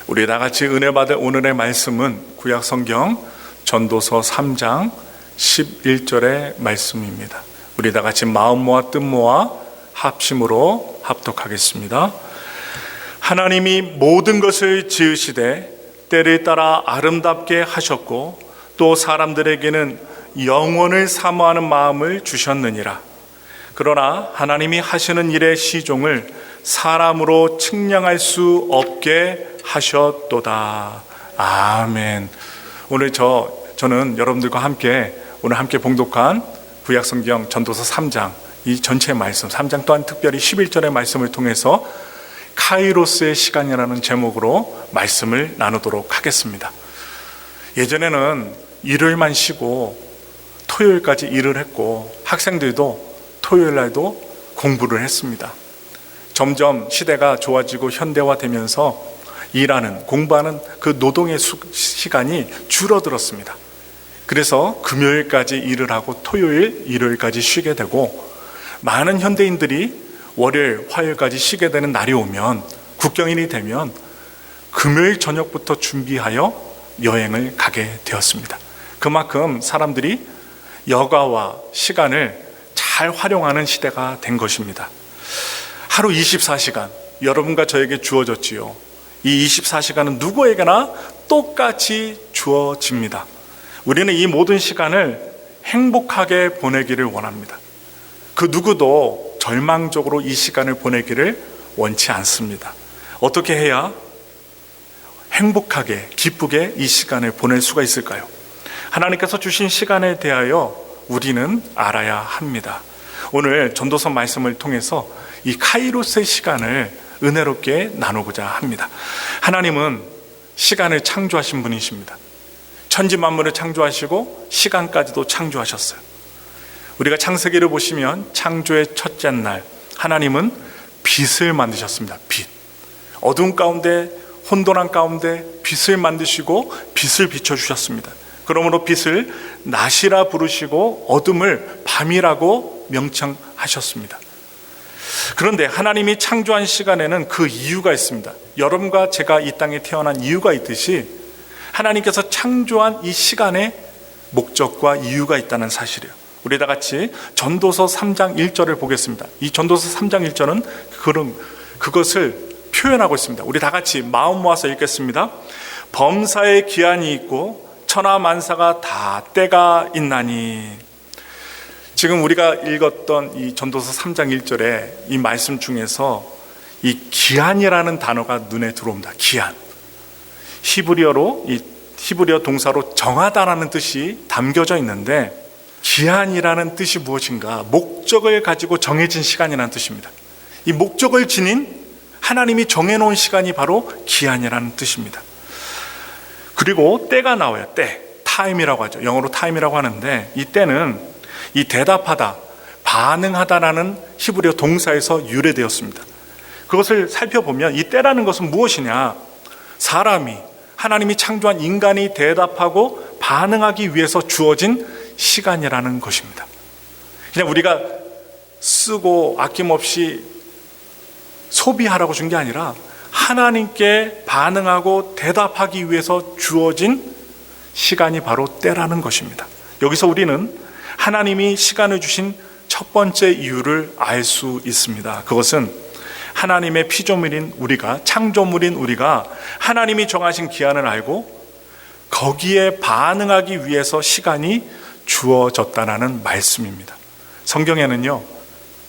우리 다 같이 은혜 받을 오늘의 말씀은 구약 성경 전도서 3장 11절의 말씀입니다. 우리 다 같이 마음 모아 뜻 모아 합심으로 합독하겠습니다. 하나님이 모든 것을 지으시되 때를 따라 아름답게 하셨고 또 사람들에게는 영원을 사모하는 마음을 주셨느니라. 그러나 하나님이 하시는 일의 시종을 사람으로 측량할 수 없게 하셨도다. 아멘. 오늘 저는 여러분들과 함께 오늘 함께 봉독한 구약성경 전도서 3장 이 전체 말씀 3장 또한 특별히 11절의 말씀을 통해서 카이로스의 시간이라는 제목으로 말씀을 나누도록 하겠습니다. 예전에는 일요일만 쉬고 토요일까지 일을 했고 학생들도 토요일날도 공부를 했습니다. 점점 시대가 좋아지고 현대화되면서 공부하는 그 노동의 시간이 줄어들었습니다. 그래서 금요일까지 일을 하고 토요일, 일요일까지 쉬게 되고 많은 현대인들이 월요일, 화요일까지 쉬게 되는 날이 오면 국경일이 되면 금요일 저녁부터 준비하여 여행을 가게 되었습니다. 그만큼 사람들이 여가와 시간을 잘 활용하는 시대가 된 것입니다. 하루 24시간 여러분과 저에게 주어졌지요. 이 24시간은 누구에게나 똑같이 주어집니다. 우리는 이 모든 시간을 행복하게 보내기를 원합니다. 그 누구도 절망적으로 이 시간을 보내기를 원치 않습니다. 어떻게 해야 행복하게 기쁘게 이 시간을 보낼 수가 있을까요? 하나님께서 주신 시간에 대하여 우리는 알아야 합니다. 오늘 전도서 말씀을 통해서 이 카이로스의 시간을 은혜롭게 나누고자 합니다. 하나님은 시간을 창조하신 분이십니다. 천지 만물을 창조하시고 시간까지도 창조하셨어요. 우리가 창세기를 보시면 창조의 첫째 날 하나님은 빛을 만드셨습니다. 빛. 어두운 가운데 혼돈한 가운데 빛을 만드시고 빛을 비춰주셨습니다. 그러므로 빛을 낮이라 부르시고 어둠을 밤이라고 명칭하셨습니다. 그런데 하나님이 창조한 시간에는 그 이유가 있습니다. 여러분과 제가 이 땅에 태어난 이유가 있듯이 하나님께서 창조한 이 시간에 목적과 이유가 있다는 사실이에요. 우리 다 같이 전도서 3장 1절을 보겠습니다. 이 전도서 3장 1절은 그것을 표현하고 있습니다. 우리 다 같이 마음 모아서 읽겠습니다. 범사에 기한이 있고 천하 만사가 다 때가 있나니. 지금 우리가 읽었던 이 전도서 3장 1절에 이 말씀 중에서 이 기한이라는 단어가 눈에 들어옵니다. 기한. 히브리어 동사로 정하다라는 뜻이 담겨져 있는데 기한이라는 뜻이 무엇인가? 목적을 가지고 정해진 시간이라는 뜻입니다. 이 목적을 지닌 하나님이 정해놓은 시간이 바로 기한이라는 뜻입니다. 그리고 때가 나와요. 때. 타임이라고 하죠. 영어로 타임이라고 하는데 이 때는 이 대답하다, 반응하다라는 히브리어 동사에서 유래되었습니다. 그것을 살펴보면 이 때라는 것은 무엇이냐? 사람이 하나님이 창조한 인간이 대답하고 반응하기 위해서 주어진 시간이라는 것입니다. 그냥 우리가 쓰고 아낌없이 소비하라고 준 게 아니라 하나님께 반응하고 대답하기 위해서 주어진 시간이 바로 때라는 것입니다. 여기서 우리는 하나님이 시간을 주신 첫 번째 이유를 알 수 있습니다. 그것은 하나님의 피조물인 우리가, 창조물인 우리가 하나님이 정하신 기한을 알고 거기에 반응하기 위해서 시간이 주어졌다는 말씀입니다. 성경에는요,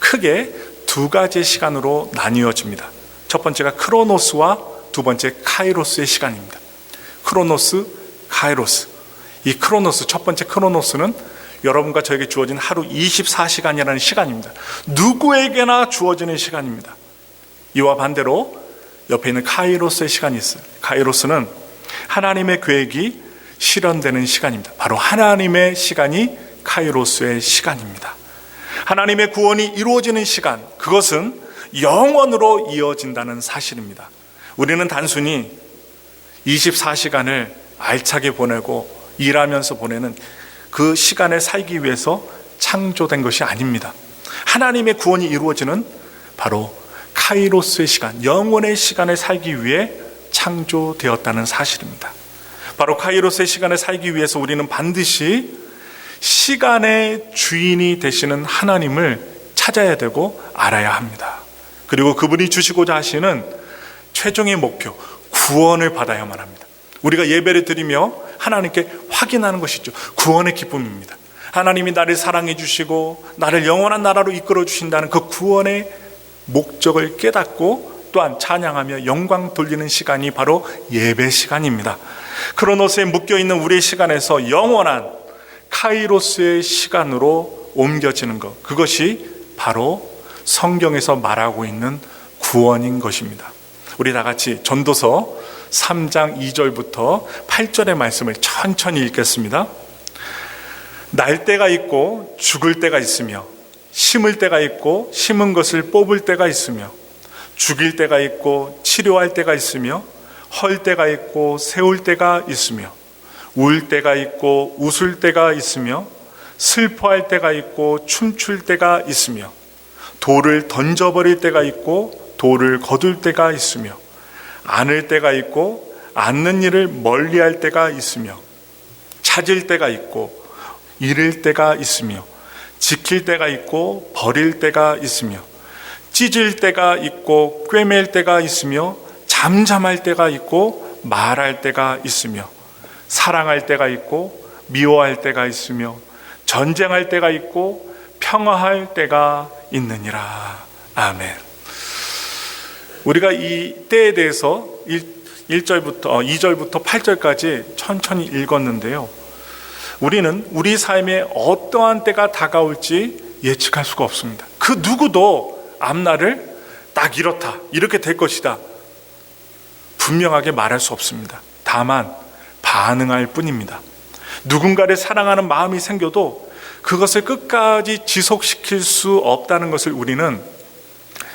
크게 두 가지 시간으로 나뉘어집니다. 첫 번째가 크로노스와 두 번째 카이로스의 시간입니다. 크로노스, 카이로스. 이 크로노스, 첫 번째 크로노스는 여러분과 저에게 주어진 하루 24시간이라는 시간입니다. 누구에게나 주어지는 시간입니다. 이와 반대로 옆에 있는 카이로스의 시간이 있어요. 카이로스는 하나님의 계획이 실현되는 시간입니다. 바로 하나님의 시간이 카이로스의 시간입니다. 하나님의 구원이 이루어지는 시간, 그것은 영원으로 이어진다는 사실입니다. 우리는 단순히 24시간을 알차게 보내고 일하면서 보내는 그 시간을 살기 위해서 창조된 것이 아닙니다. 하나님의 구원이 이루어지는 바로 카이로스의 시간, 영원의 시간을 살기 위해 창조되었다는 사실입니다. 바로 카이로스의 시간을 살기 위해서 우리는 반드시 시간의 주인이 되시는 하나님을 찾아야 되고 알아야 합니다. 그리고 그분이 주시고자 하시는 최종의 목표, 구원을 받아야만 합니다. 우리가 예배를 드리며 하나님께 확인하는 것이죠. 구원의 기쁨입니다. 하나님이 나를 사랑해 주시고 나를 영원한 나라로 이끌어 주신다는 그 구원의 목적을 깨닫고 또한 찬양하며 영광 돌리는 시간이 바로 예배 시간입니다. 크로노스에 묶여있는 우리의 시간에서 영원한 카이로스의 시간으로 옮겨지는 것, 그것이 바로 성경에서 말하고 있는 구원인 것입니다. 우리 다 같이 전도서 3장 2절부터 8절의 말씀을 천천히 읽겠습니다. 날 때가 있고 죽을 때가 있으며, 심을 때가 있고 심은 것을 뽑을 때가 있으며, 죽일 때가 있고 치료할 때가 있으며, 헐 때가 있고 세울 때가 있으며, 울 때가 있고 웃을 때가 있으며, 슬퍼할 때가 있고 춤출 때가 있으며, 돌을 던져버릴 때가 있고 돌을 거둘 때가 있으며, 안을 때가 있고 않는 일을 멀리할 때가 있으며, 찾을 때가 있고 잃을 때가 있으며, 지킬 때가 있고 버릴 때가 있으며, 찢을 때가 있고 꿰맬 때가 있으며, 잠잠할 때가 있고 말할 때가 있으며, 사랑할 때가 있고 미워할 때가 있으며, 전쟁할 때가 있고 평화할 때가 있느니라. 아멘. 우리가 이 때에 대해서 2절부터 8절까지 천천히 읽었는데요, 우리는 우리 삶에 어떠한 때가 다가올지 예측할 수가 없습니다. 그 누구도 앞날을 딱 이렇다, 이렇게 될 것이다 분명하게 말할 수 없습니다. 다만 반응할 뿐입니다. 누군가를 사랑하는 마음이 생겨도 그것을 끝까지 지속시킬 수 없다는 것을 우리는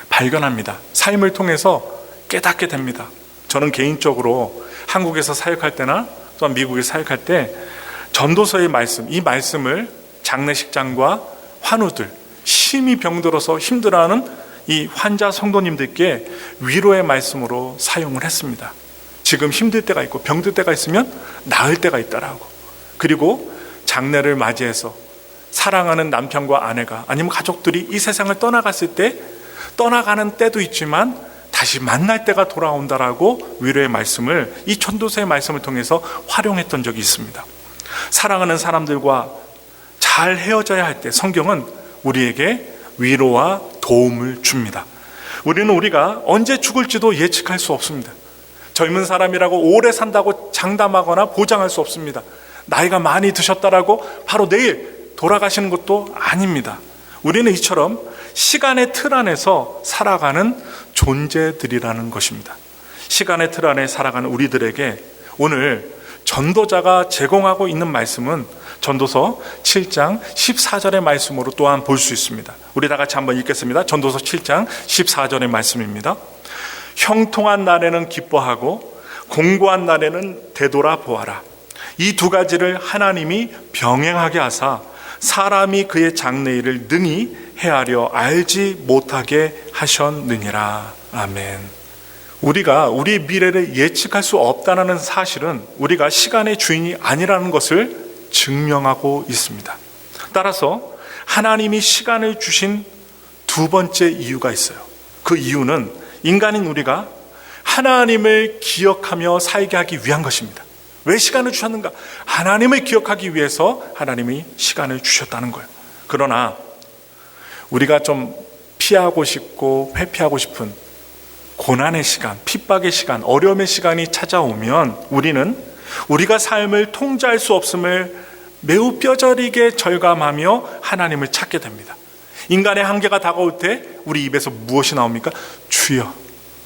발견합니다. 삶을 통해서 깨닫게 됩니다. 저는 개인적으로 한국에서 사역할 때나 또한 미국에 사역할 때 전도서의 말씀, 이 말씀을 장례식장과 환우들, 심히 병들어서 힘들어하는 이 환자 성도님들께 위로의 말씀으로 사용을 했습니다. 지금 힘들 때가 있고 병들 때가 있으면 나을 때가 있다라고. 그리고 장례를 맞이해서 사랑하는 남편과 아내가 아니면 가족들이 이 세상을 떠나갔을 때 떠나가는 때도 있지만 다시 만날 때가 돌아온다라고 위로의 말씀을 이 전도서의 말씀을 통해서 활용했던 적이 있습니다. 사랑하는 사람들과 잘 헤어져야 할 때 성경은 우리에게 위로와 도움을 줍니다. 우리가 언제 죽을지도 예측할 수 없습니다. 젊은 사람이라고 오래 산다고 장담하거나 보장할 수 없습니다. 나이가 많이 드셨다라고 바로 내일 돌아가시는 것도 아닙니다. 우리는 이처럼 시간의 틀 안에서 살아가는 존재들이라는 것입니다. 시간의 틀 안에 살아가는 우리들에게 오늘 전도자가 제공하고 있는 말씀은 전도서 7장 14절의 말씀으로 또한 볼 수 있습니다. 우리 다 같이 한번 읽겠습니다. 전도서 7장 14절의 말씀입니다. 형통한 날에는 기뻐하고 공고한 날에는 되돌아보아라. 이 두 가지를 하나님이 병행하게 하사 사람이 그의 장래일을 능히 헤아려 알지 못하게 하셨느니라. 아멘. 우리가 우리 미래를 예측할 수 없다는 사실은 우리가 시간의 주인이 아니라는 것을 증명하고 있습니다. 따라서 하나님이 시간을 주신 두 번째 이유가 있어요. 그 이유는 인간인 우리가 하나님을 기억하며 살게 하기 위한 것입니다. 왜 시간을 주셨는가? 하나님을 기억하기 위해서 하나님이 시간을 주셨다는 거예요. 그러나 우리가 좀 피하고 싶고 회피하고 싶은 고난의 시간, 핍박의 시간, 어려움의 시간이 찾아오면 우리는 우리가 삶을 통제할 수 없음을 매우 뼈저리게 절감하며 하나님을 찾게 됩니다. 인간의 한계가 다가올 때 우리 입에서 무엇이 나옵니까? 주여,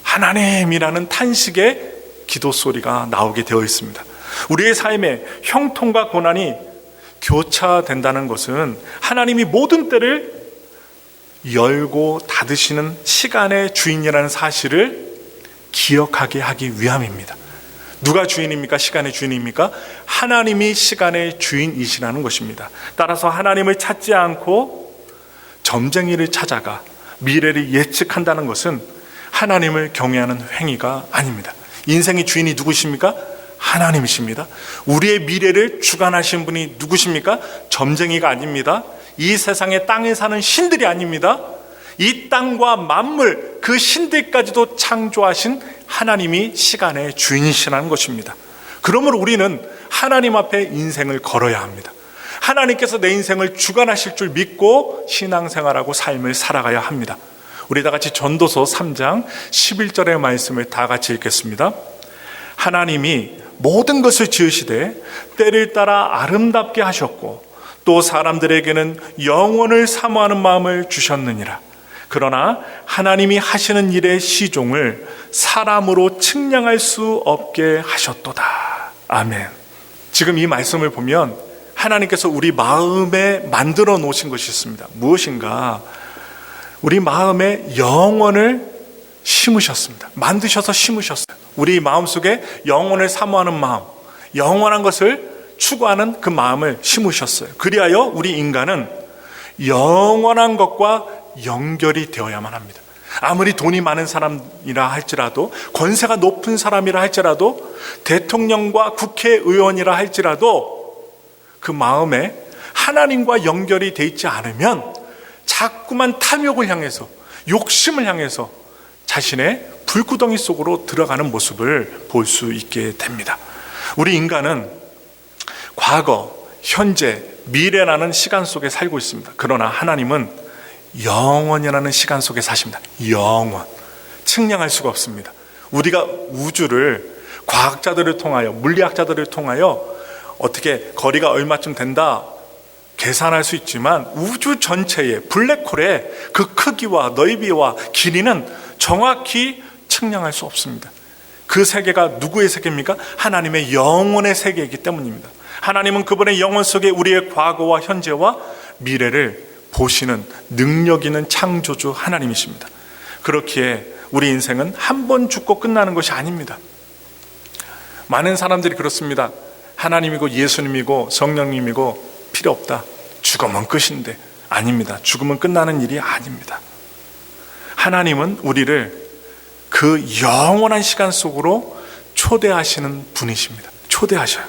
하나님이라는 탄식의 기도 소리가 나오게 되어 있습니다. 우리의 삶에 형통과 고난이 교차된다는 것은 하나님이 모든 때를 열고 닫으시는 시간의 주인이라는 사실을 기억하게 하기 위함입니다. 누가 주인입니까? 시간의 주인입니까? 하나님이 시간의 주인이시라는 것입니다. 따라서 하나님을 찾지 않고 점쟁이를 찾아가 미래를 예측한다는 것은 하나님을 경외하는 행위가 아닙니다. 인생의 주인이 누구십니까? 하나님이십니다. 우리의 미래를 주관하신 분이 누구십니까? 점쟁이가 아닙니다. 이 세상의 땅에 사는 신들이 아닙니다. 이 땅과 만물, 그 신들까지도 창조하신 하나님이 시간의 주인이시라는 것입니다. 그러므로 우리는 하나님 앞에 인생을 걸어야 합니다. 하나님께서 내 인생을 주관하실 줄 믿고 신앙생활하고 삶을 살아가야 합니다. 우리 다 같이 전도서 3장 11절의 말씀을 다 같이 읽겠습니다. 하나님이 모든 것을 지으시되 때를 따라 아름답게 하셨고 또 사람들에게는 영원을 사모하는 마음을 주셨느니라. 그러나 하나님이 하시는 일의 시종을 사람으로 측량할 수 없게 하셨도다. 아멘. 지금 이 말씀을 보면 하나님께서 우리 마음에 만들어 놓으신 것이 있습니다. 무엇인가? 우리 마음에 영원을 심으셨습니다. 만드셔서 심으셨어요. 우리 마음속에 영원을 사모하는 마음, 영원한 것을 추구하는 그 마음을 심으셨어요. 그리하여 우리 인간은 영원한 것과 연결이 되어야만 합니다. 아무리 돈이 많은 사람이라 할지라도, 권세가 높은 사람이라 할지라도, 대통령과 국회의원이라 할지라도 그 마음에 하나님과 연결이 되어 있지 않으면 자꾸만 탐욕을 향해서, 욕심을 향해서 자신의 불구덩이 속으로 들어가는 모습을 볼 수 있게 됩니다. 우리 인간은 과거, 현재, 미래라는 시간 속에 살고 있습니다. 그러나 하나님은 영원이라는 시간 속에 사십니다. 영원. 측량할 수가 없습니다. 우리가 우주를 과학자들을 통하여, 물리학자들을 통하여 어떻게 거리가 얼마쯤 된다 계산할 수 있지만 우주 전체의 블랙홀의 그 크기와 넓이와 길이는 정확히 측량할 수 없습니다. 그 세계가 누구의 세계입니까? 하나님의 영원의 세계이기 때문입니다. 하나님은 그분의 영혼 속에 우리의 과거와 현재와 미래를 보시는 능력 있는 창조주 하나님이십니다. 그렇기에 우리 인생은 한 번 죽고 끝나는 것이 아닙니다. 많은 사람들이 그렇습니다. 하나님이고 예수님이고 성령님이고 필요 없다. 죽으면 끝인데. 아닙니다. 죽으면 끝나는 일이 아닙니다. 하나님은 우리를 그 영원한 시간 속으로 초대하시는 분이십니다. 초대하셔요.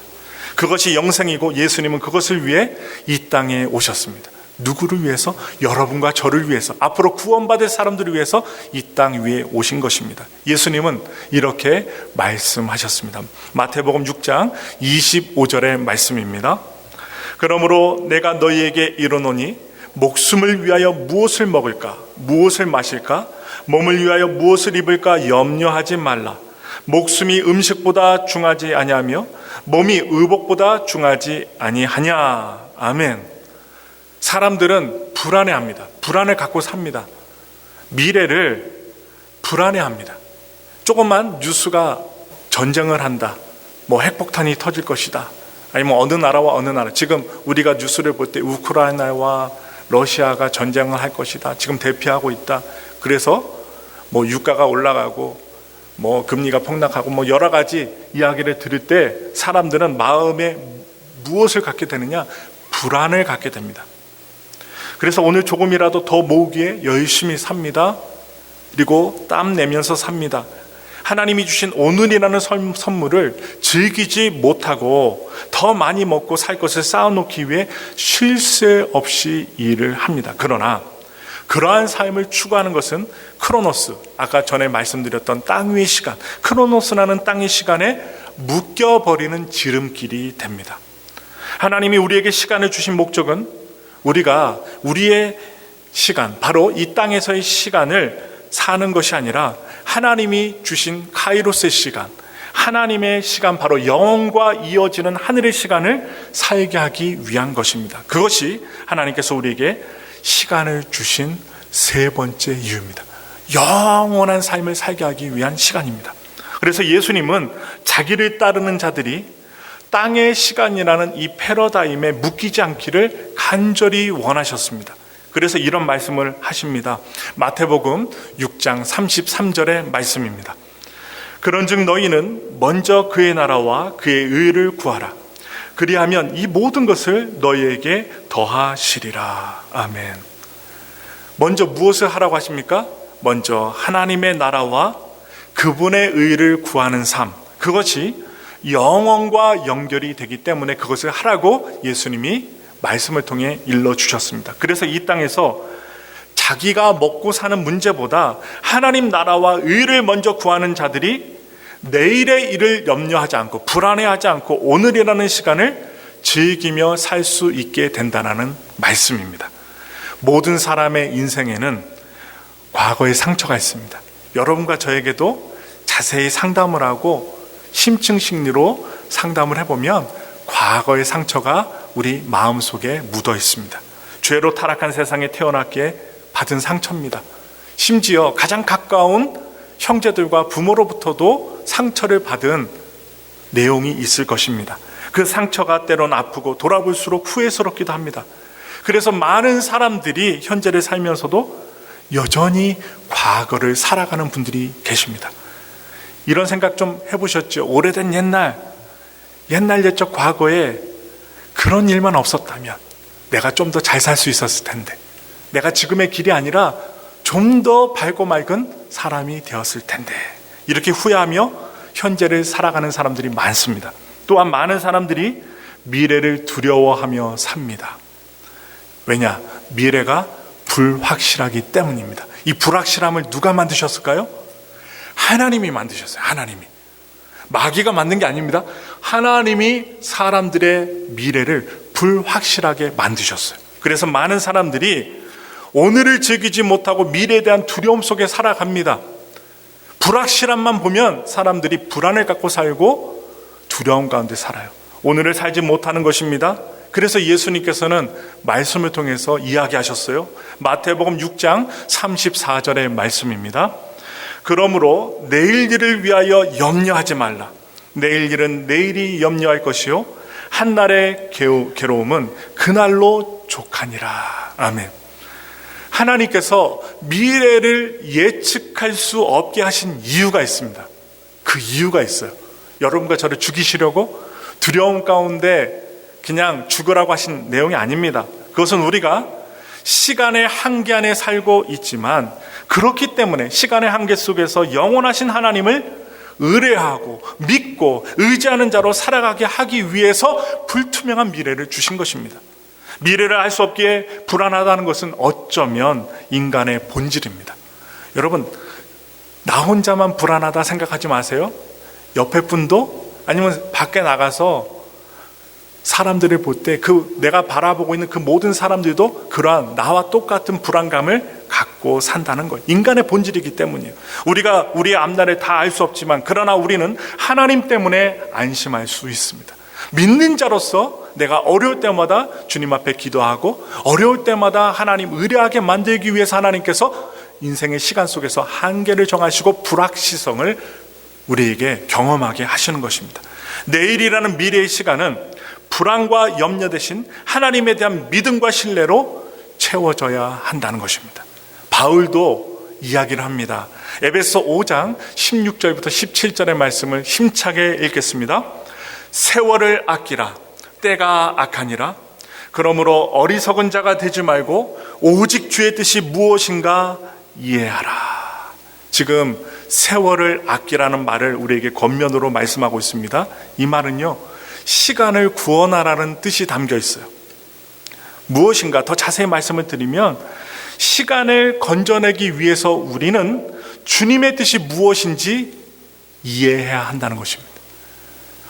그것이 영생이고 예수님은 그것을 위해 이 땅에 오셨습니다. 누구를 위해서? 여러분과 저를 위해서, 앞으로 구원받을 사람들을 위해서 이 땅 위에 오신 것입니다. 예수님은 이렇게 말씀하셨습니다. 마태복음 6장 25절의 말씀입니다. 그러므로 내가 너희에게 이르노니 목숨을 위하여 무엇을 먹을까? 무엇을 마실까? 몸을 위하여 무엇을 입을까? 염려하지 말라. 목숨이 음식보다 중하지 아니하며 몸이 의복보다 중하지 아니하냐. 아멘. 사람들은 불안해합니다. 불안을 갖고 삽니다. 미래를 불안해합니다. 조금만 뉴스가 전쟁을 한다, 뭐 핵폭탄이 터질 것이다, 아니면 어느 나라와 어느 나라, 지금 우리가 뉴스를 볼 때 우크라이나와 러시아가 전쟁을 할 것이다, 지금 대피하고 있다. 그래서 뭐 유가가 올라가고 뭐 금리가 폭락하고 뭐 여러 가지 이야기를 들을 때 사람들은 마음에 무엇을 갖게 되느냐? 불안을 갖게 됩니다. 그래서 오늘 조금이라도 더 모으기에 열심히 삽니다. 그리고 땀 내면서 삽니다. 하나님이 주신 오늘이라는 선물을 즐기지 못하고 더 많이 먹고 살 것을 쌓아놓기 위해 쉴 새 없이 일을 합니다. 그러나 그러한 삶을 추구하는 것은 크로노스, 아까 전에 말씀드렸던 땅 위의 시간, 크로노스라는 땅의 시간에 묶여버리는 지름길이 됩니다. 하나님이 우리에게 시간을 주신 목적은 우리가 우리의 시간, 바로 이 땅에서의 시간을 사는 것이 아니라 하나님이 주신 카이로스의 시간, 하나님의 시간, 바로 영원과 이어지는 하늘의 시간을 살게 하기 위한 것입니다. 그것이 하나님께서 우리에게 시간을 주신 세 번째 이유입니다. 영원한 삶을 살게 하기 위한 시간입니다. 그래서 예수님은 자기를 따르는 자들이 땅의 시간이라는 이 패러다임에 묶이지 않기를 간절히 원하셨습니다. 그래서 이런 말씀을 하십니다. 마태복음 6장 33절의 말씀입니다. 그런즉 너희는 먼저 그의 나라와 그의 의를 구하라. 그리하면 이 모든 것을 너희에게 더하시리라. 아멘. 먼저 무엇을 하라고 하십니까? 먼저 하나님의 나라와 그분의 의를 구하는 삶, 그것이 영원과 연결이 되기 때문에 그것을 하라고 예수님이 말씀을 통해 일러주셨습니다. 그래서 이 땅에서 자기가 먹고 사는 문제보다 하나님 나라와 의를 먼저 구하는 자들이 내일의 일을 염려하지 않고 불안해하지 않고 오늘이라는 시간을 즐기며 살 수 있게 된다는 말씀입니다. 모든 사람의 인생에는 과거의 상처가 있습니다. 여러분과 저에게도 자세히 상담을 하고 심층 심리로 상담을 해보면 과거의 상처가 우리 마음속에 묻어 있습니다. 죄로 타락한 세상에 태어났기에 받은 상처입니다. 심지어 가장 가까운 형제들과 부모로부터도 상처를 받은 내용이 있을 것입니다. 그 상처가 때론 아프고 돌아볼수록 후회스럽기도 합니다. 그래서 많은 사람들이 현재를 살면서도 여전히 과거를 살아가는 분들이 계십니다. 이런 생각 좀 해보셨죠? 오래된 옛날 옛적 과거에 그런 일만 없었다면 내가 좀 더 잘 살 수 있었을 텐데, 내가 지금의 길이 아니라 좀 더 밝고 맑은 사람이 되었을 텐데, 이렇게 후회하며 현재를 살아가는 사람들이 많습니다. 또한 많은 사람들이 미래를 두려워하며 삽니다. 왜냐? 미래가 불확실하기 때문입니다. 이 불확실함을 누가 만드셨을까요? 하나님이 만드셨어요. 하나님이. 마귀가 만든 게 아닙니다. 하나님이 사람들의 미래를 불확실하게 만드셨어요. 그래서 많은 사람들이 오늘을 즐기지 못하고 미래에 대한 두려움 속에 살아갑니다. 불확실함만 보면 사람들이 불안을 갖고 살고 두려움 가운데 살아요. 오늘을 살지 못하는 것입니다. 그래서 예수님께서는 말씀을 통해서 이야기하셨어요. 마태복음 6장 34절의 말씀입니다. 그러므로 내일 일을 위하여 염려하지 말라. 내일 일은 내일이 염려할 것이요 한날의 괴로움은 그날로 족하니라. 아멘. 하나님께서 미래를 예측할 수 없게 하신 이유가 있습니다. 그 이유가 있어요. 여러분과 저를 죽이시려고 두려움 가운데 그냥 죽으라고 하신 내용이 아닙니다. 그것은 우리가 시간의 한계 안에 살고 있지만, 그렇기 때문에 시간의 한계 속에서 영원하신 하나님을 의뢰하고 믿고 의지하는 자로 살아가게 하기 위해서 불투명한 미래를 주신 것입니다. 미래를 알 수 없기에 불안하다는 것은 어쩌면 인간의 본질입니다. 여러분, 나 혼자만 불안하다 생각하지 마세요. 옆에 분도, 아니면 밖에 나가서 사람들을 볼 때 내가 바라보고 있는 그 모든 사람들도 그러한 나와 똑같은 불안감을 갖고 산다는 거예요. 인간의 본질이기 때문이에요. 우리가 우리의 앞날을 다 알 수 없지만, 그러나 우리는 하나님 때문에 안심할 수 있습니다. 믿는 자로서 내가 어려울 때마다 주님 앞에 기도하고, 어려울 때마다 하나님 의뢰하게 만들기 위해서 하나님께서 인생의 시간 속에서 한계를 정하시고 불확실성을 우리에게 경험하게 하시는 것입니다. 내일이라는 미래의 시간은 불안과 염려 대신 하나님에 대한 믿음과 신뢰로 채워져야 한다는 것입니다. 바울도 이야기를 합니다. 에베소 5장 16절부터 17절의 말씀을 힘차게 읽겠습니다. 세월을 아끼라. 때가 악하니라. 그러므로 어리석은 자가 되지 말고 오직 주의 뜻이 무엇인가 이해하라. 지금 세월을 아끼라는 말을 우리에게 겉면으로 말씀하고 있습니다. 이 말은요, 시간을 구원하라는 뜻이 담겨 있어요. 무엇인가 더 자세히 말씀을 드리면, 시간을 건져내기 위해서 우리는 주님의 뜻이 무엇인지 이해해야 한다는 것입니다.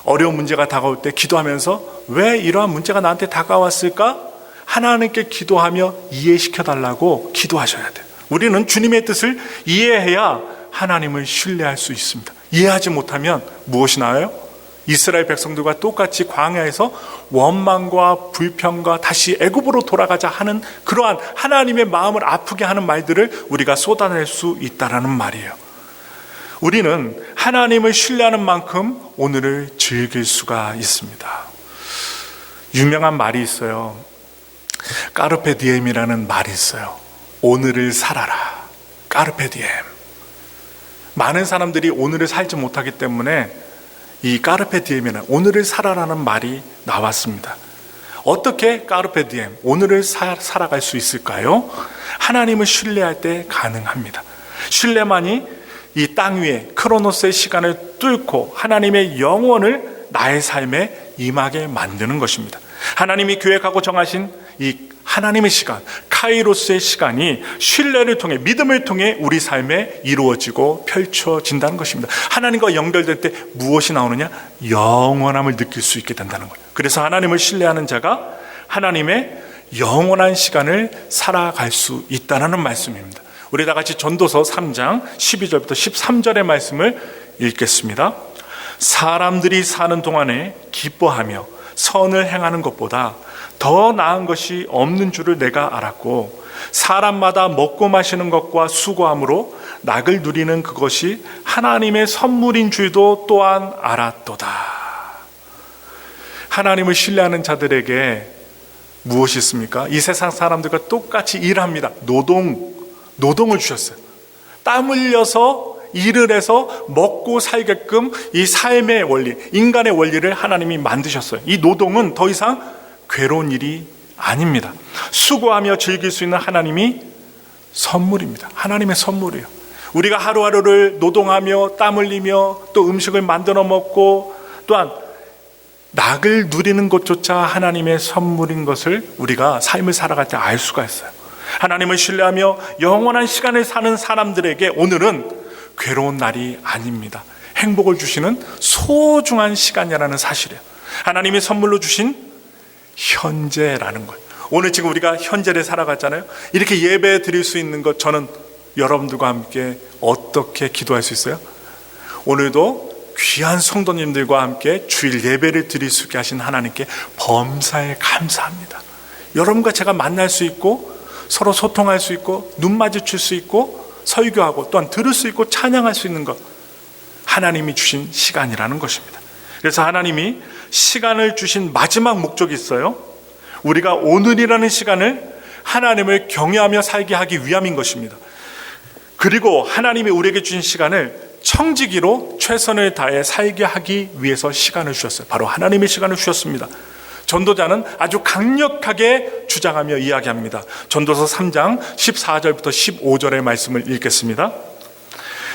어려운 문제가 다가올 때 기도하면서 왜 이러한 문제가 나한테 다가왔을까? 하나님께 기도하며 이해시켜달라고 기도하셔야 돼요. 우리는 주님의 뜻을 이해해야 하나님을 신뢰할 수 있습니다. 이해하지 못하면 무엇이 나와요? 이스라엘 백성들과 똑같이 광야에서 원망과 불평과 다시 애굽으로 돌아가자 하는 그러한 하나님의 마음을 아프게 하는 말들을 우리가 쏟아낼 수 있다는 말이에요. 우리는 하나님을 신뢰하는 만큼 오늘을 즐길 수가 있습니다. 유명한 말이 있어요. 까르페 디엠이라는 말이 있어요. 오늘을 살아라. 까르페 디엠. 많은 사람들이 오늘을 살지 못하기 때문에 이 까르페 디엠에는 오늘을 살아라는 말이 나왔습니다. 어떻게 까르페 디엠, 오늘을 살아갈 수 있을까요? 하나님을 신뢰할 때 가능합니다. 신뢰만이 이 땅 위에 크로노스의 시간을 뚫고 하나님의 영원을 나의 삶에 임하게 만드는 것입니다. 하나님이 계획하고 정하신 이 하나님의 시간, 카이로스의 시간이 신뢰를 통해, 믿음을 통해 우리 삶에 이루어지고 펼쳐진다는 것입니다. 하나님과 연결될 때 무엇이 나오느냐? 영원함을 느낄 수 있게 된다는 거예요. 그래서 하나님을 신뢰하는 자가 하나님의 영원한 시간을 살아갈 수 있다는 말씀입니다. 우리 다 같이 전도서 3장 12절부터 13절의 말씀을 읽겠습니다. 사람들이 사는 동안에 기뻐하며 선을 행하는 것보다 더 나은 것이 없는 줄을 내가 알았고, 사람마다 먹고 마시는 것과 수고함으로 낙을 누리는 그것이 하나님의 선물인 줄도 또한 알았도다. 하나님을 신뢰하는 자들에게 무엇이 있습니까? 이 세상 사람들과 똑같이 일합니다. 노동을 주셨어요. 땀 흘려서 일을 해서 먹고 살게끔 이 삶의 원리, 인간의 원리를 하나님이 만드셨어요. 이 노동은 더 이상 괴로운 일이 아닙니다. 수고하며 즐길 수 있는 하나님이 선물입니다. 하나님의 선물이에요. 우리가 하루하루를 노동하며 땀 흘리며 또 음식을 만들어 먹고 또한 낙을 누리는 것조차 하나님의 선물인 것을 우리가 삶을 살아갈 때 알 수가 있어요. 하나님을 신뢰하며 영원한 시간을 사는 사람들에게 오늘은 괴로운 날이 아닙니다. 행복을 주시는 소중한 시간이라는 사실이에요. 하나님이 선물로 주신 현재라는 거예요. 오늘 지금 우리가 현재를 살아갔잖아요. 이렇게 예배 드릴 수 있는 것, 저는 여러분들과 함께 어떻게 기도할 수 있어요? 오늘도 귀한 성도님들과 함께 주일 예배를 드릴 수 있게 하신 하나님께 범사에 감사합니다. 여러분과 제가 만날 수 있고 서로 소통할 수 있고 눈 마주칠 수 있고 설교하고 또한 들을 수 있고 찬양할 수 있는 것, 하나님이 주신 시간이라는 것입니다. 그래서 하나님이 시간을 주신 마지막 목적이 있어요. 우리가 오늘이라는 시간을 하나님을 경외하며 살게 하기 위함인 것입니다. 그리고 하나님이 우리에게 주신 시간을 청지기로 최선을 다해 살게 하기 위해서 시간을 주셨어요. 바로 하나님의 시간을 주셨습니다. 전도자는 아주 강력하게 주장하며 이야기합니다. 전도서 3장 14절부터 15절의 말씀을 읽겠습니다.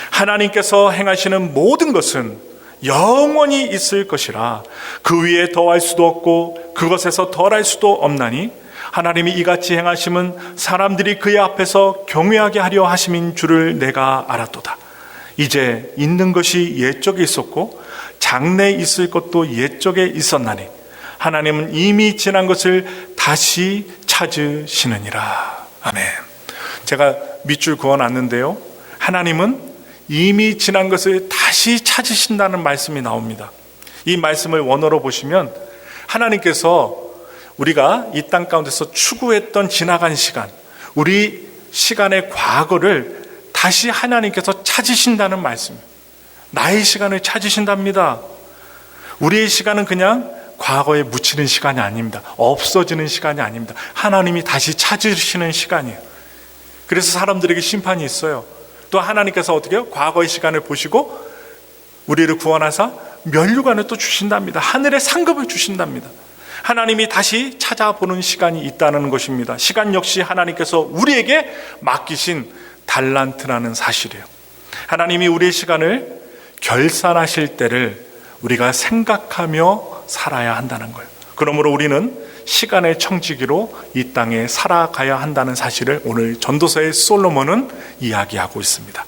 하나님께서 행하시는 모든 것은 영원히 있을 것이라 그 위에 더할 수도 없고 그것에서 덜할 수도 없나니 하나님이 이같이 행하심은 사람들이 그의 앞에서 경외하게 하려 하심인 줄을 내가 알았도다. 이제 있는 것이 옛적에 있었고 장래에 있을 것도 옛적에 있었나니 하나님은 이미 지난 것을 다시 찾으시느니라. 아멘. 제가 밑줄 그어놨는데요, 하나님은 이미 지난 것을 다시 찾으신다는 말씀이 나옵니다. 이 말씀을 원어로 보시면 하나님께서 우리가 이 땅 가운데서 추구했던 지나간 시간, 우리 시간의 과거를 다시 하나님께서 찾으신다는 말씀입니다. 나의 시간을 찾으신답니다. 우리의 시간은 그냥 과거에 묻히는 시간이 아닙니다. 없어지는 시간이 아닙니다. 하나님이 다시 찾으시는 시간이에요. 그래서 사람들에게 심판이 있어요. 또 하나님께서 어떻게 해요? 과거의 시간을 보시고 우리를 구원하사 면류관을 또 주신답니다. 하늘의 상급을 주신답니다. 하나님이 다시 찾아보는 시간이 있다는 것입니다. 시간 역시 하나님께서 우리에게 맡기신 달란트라는 사실이에요. 하나님이 우리의 시간을 결산하실 때를 우리가 생각하며 살아야 한다는 거예요. 그러므로 우리는 시간의 청지기로 이 땅에 살아가야 한다는 사실을 오늘 전도서의 솔로몬은 이야기하고 있습니다.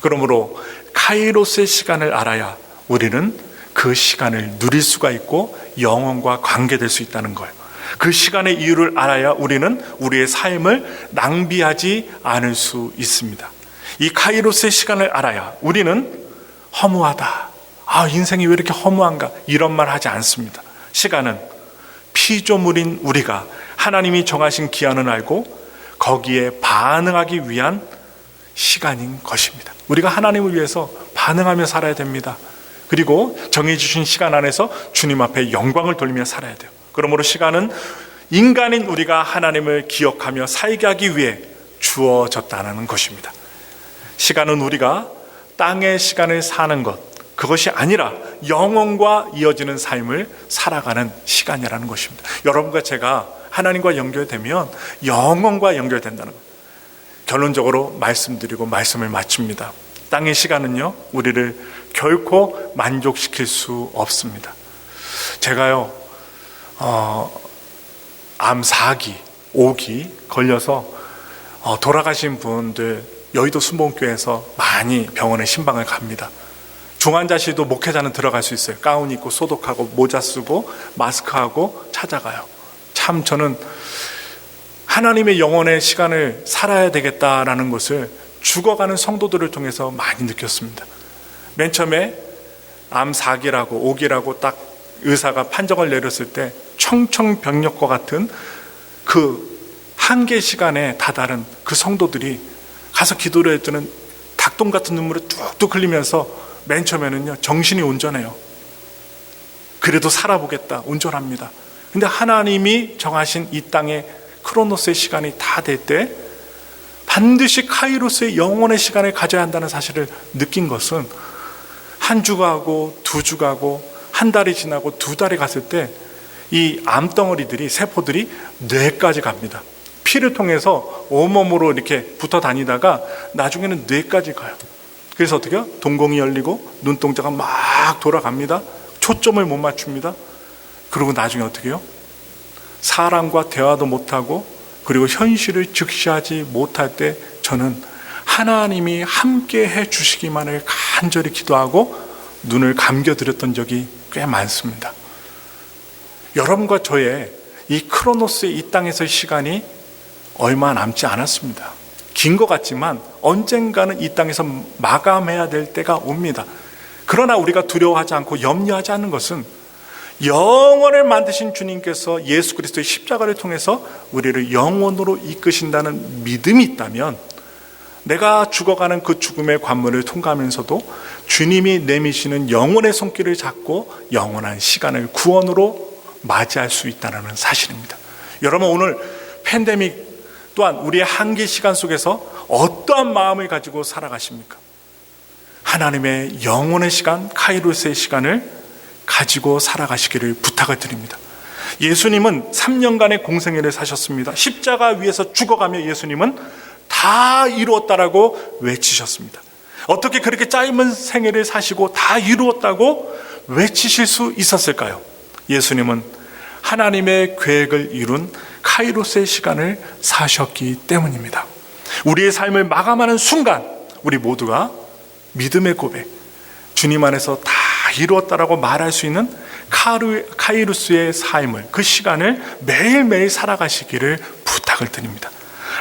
그러므로 카이로스의 시간을 알아야 우리는 그 시간을 누릴 수가 있고 영혼과 관계될 수 있다는 거예요. 그 시간의 이유를 알아야 우리는 우리의 삶을 낭비하지 않을 수 있습니다. 이 카이로스의 시간을 알아야 우리는 허무하다, 인생이 왜 이렇게 허무한가, 이런 말 하지 않습니다. 시간은 피조물인 우리가 하나님이 정하신 기한을 알고 거기에 반응하기 위한 시간인 것입니다. 우리가 하나님을 위해서 반응하며 살아야 됩니다. 그리고 정해주신 시간 안에서 주님 앞에 영광을 돌리며 살아야 돼요. 그러므로 시간은 인간인 우리가 하나님을 기억하며 살게 하기 위해 주어졌다는 것입니다. 시간은 우리가 땅의 시간을 사는 것, 그것이 아니라 영혼과 이어지는 삶을 살아가는 시간이라는 것입니다. 여러분과 제가 하나님과 연결되면 영혼과 연결된다는 것. 결론적으로 말씀드리고 말씀을 마칩니다. 땅의 시간은요, 우리를 결코 만족시킬 수 없습니다. 제가요, 암 4기, 5기 걸려서 돌아가신 분들 여의도 순복음교회에서 많이 병원에 신방을 갑니다. 중환자실도 목회자는 들어갈 수 있어요. 가운 입고 소독하고 모자 쓰고 마스크하고 찾아가요. 참 저는 하나님의 영혼의 시간을 살아야 되겠다라는 것을 죽어가는 성도들을 통해서 많이 느꼈습니다. 맨 처음에 암 4기라고 5기라고 딱 의사가 판정을 내렸을 때 청청병력과 같은 그 한계 시간에 다다른 그 성도들이 가서 기도를 했더니 닭똥 같은 눈물을 뚝뚝 흘리면서 맨 처음에는요, 정신이 온전해요. 그래도 살아보겠다, 온전합니다. 근데 하나님이 정하신 이 땅의 크로노스의 시간이 다 될 때 반드시 카이로스의 영혼의 시간을 가져야 한다는 사실을 느낀 것은 한 주 가고 두 주 가고 한 달이 지나고 두 달이 갔을 때 이 암덩어리들이, 세포들이 뇌까지 갑니다. 피를 통해서 온몸으로 이렇게 붙어 다니다가 나중에는 뇌까지 가요. 그래서 어떻게 해요? 동공이 열리고 눈동자가 막 돌아갑니다. 초점을 못 맞춥니다. 그리고 나중에 어떻게 해요? 사람과 대화도 못하고 그리고 현실을 직시하지 못할 때 저는 하나님이 함께 해 주시기만을 간절히 기도하고 눈을 감겨드렸던 적이 꽤 많습니다. 여러분과 저의 이 크로노스의 이 땅에서의 시간이 얼마 남지 않았습니다. 긴 것 같지만 언젠가는 이 땅에서 마감해야 될 때가 옵니다. 그러나 우리가 두려워하지 않고 염려하지 않는 것은 영원을 만드신 주님께서 예수 그리스도의 십자가를 통해서 우리를 영원으로 이끄신다는 믿음이 있다면 내가 죽어가는 그 죽음의 관문을 통과하면서도 주님이 내미시는 영원의 손길을 잡고 영원한 시간을 구원으로 맞이할 수 있다는 사실입니다. 여러분, 오늘 팬데믹 또한 우리의 한계 시간 속에서 어떠한 마음을 가지고 살아가십니까? 하나님의 영원의 시간, 카이로스의 시간을 가지고 살아가시기를 부탁을 드립니다. 예수님은 3년간의 공생애를 사셨습니다. 십자가 위에서 죽어가며 예수님은 다 이루었다라고 외치셨습니다. 어떻게 그렇게 짧은 생애를 사시고 다 이루었다고 외치실 수 있었을까요? 예수님은 하나님의 계획을 이룬 카이로스의 시간을 사셨기 때문입니다. 우리의 삶을 마감하는 순간 우리 모두가 믿음의 고백, 주님 안에서 다 이루었다라고 말할 수 있는 카이로스의 삶을, 그 시간을 매일매일 살아가시기를 부탁을 드립니다.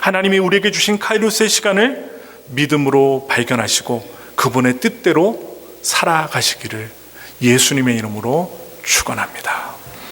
하나님이 우리에게 주신 카이로스의 시간을 믿음으로 발견하시고 그분의 뜻대로 살아가시기를 예수님의 이름으로 축원합니다.